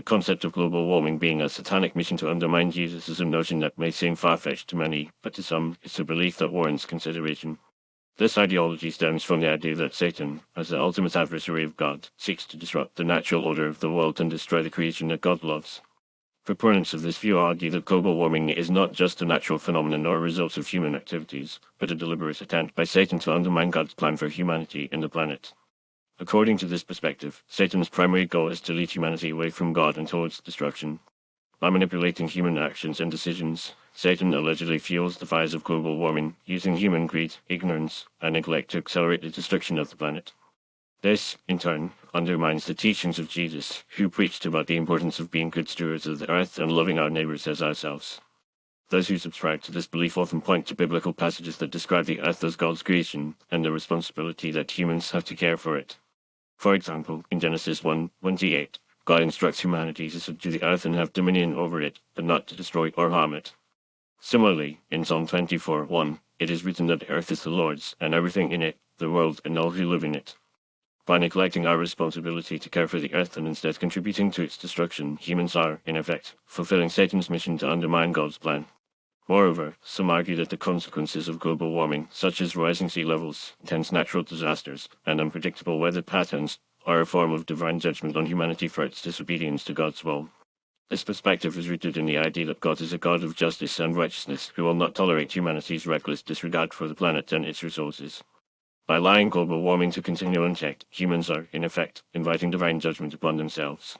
the concept of global warming being a satanic mission to undermine Jesus is a notion that may seem far-fetched to many, but to some, it's a belief that warrants consideration. This ideology stems from the idea that Satan, as the ultimate adversary of God, seeks to disrupt the natural order of the world and destroy the creation that God loves. Proponents of this view argue that global warming is not just a natural phenomenon or a result of human activities, but a deliberate attempt by Satan to undermine God's plan for humanity and the planet. According to this perspective, Satan's primary goal is to lead humanity away from God and towards destruction. By manipulating human actions and decisions, Satan allegedly fuels the fires of global warming, using human greed, ignorance, and neglect to accelerate the destruction of the planet. This, in turn, undermines the teachings of Jesus, who preached about the importance of being good stewards of the earth and loving our neighbors as ourselves. Those who subscribe to this belief often point to biblical passages that describe the earth as God's creation and the responsibility that humans have to care for it. For example, in Genesis 1:28, God instructs humanity to subdue the earth and have dominion over it, but not to destroy or harm it. Similarly, in Psalm 24:1, it is written that the earth is the Lord's, and everything in it, the world and all who live in it. By neglecting our responsibility to care for the earth and instead contributing to its destruction, humans are, in effect, fulfilling Satan's mission to undermine God's plan. Moreover, some argue that the consequences of global warming, such as rising sea levels, intense natural disasters, and unpredictable weather patterns, are a form of divine judgment on humanity for its disobedience to God's will. This perspective is rooted in the idea that God is a God of justice and righteousness who will not tolerate humanity's reckless disregard for the planet and its resources. By allowing global warming to continue unchecked, humans are, in effect, inviting divine judgment upon themselves.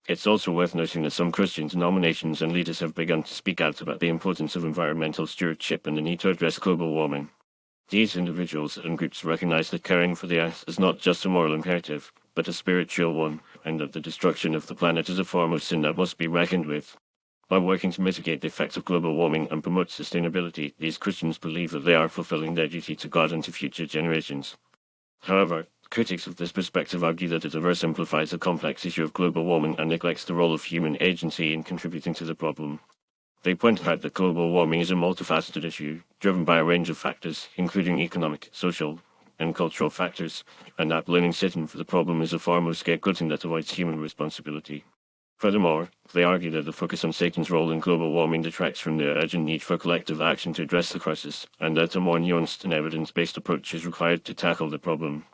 It's also worth noting that some Christian denominations and leaders have begun to speak out about the importance of environmental stewardship and the need to address global warming. These individuals and groups recognize that caring for the earth is not just a moral imperative, but a spiritual one, and that the destruction of the planet is a form of sin that must be reckoned with. By working to mitigate the effects of global warming and promote sustainability, these Christians believe that they are fulfilling their duty to God and to future generations. However, critics of this perspective argue that it oversimplifies the complex issue of global warming and neglects the role of human agency in contributing to the problem. They point out that global warming is a multifaceted issue, driven by a range of factors, including economic, social, and cultural factors, and that blaming Satan for the problem is a form of scapegoating that avoids human responsibility. Furthermore, they argue that the focus on Satan's role in global warming detracts from the urgent need for collective action to address the crisis, and that a more nuanced and evidence-based approach is required to tackle the problem.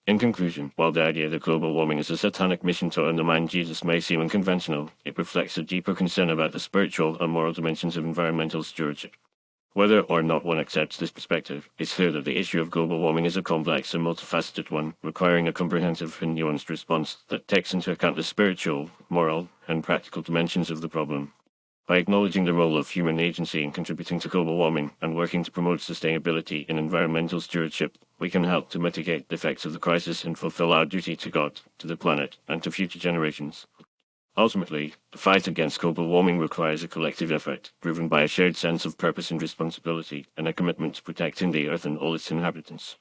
In conclusion, while the idea that global warming is a satanic mission to undermine Jesus may seem unconventional, it reflects a deeper concern about the spiritual and moral dimensions of environmental stewardship. Whether or not one accepts this perspective, it's clear that the issue of global warming is a complex and multifaceted one, requiring a comprehensive and nuanced response that takes into account the spiritual, moral, and practical dimensions of the problem. By acknowledging the role of human agency in contributing to global warming and working to promote sustainability in environmental stewardship, we can help to mitigate the effects of the crisis and fulfill our duty to God, to the planet, and to future generations. Ultimately, the fight against global warming requires a collective effort, driven by a shared sense of purpose and responsibility, and a commitment to protecting the Earth and all its inhabitants.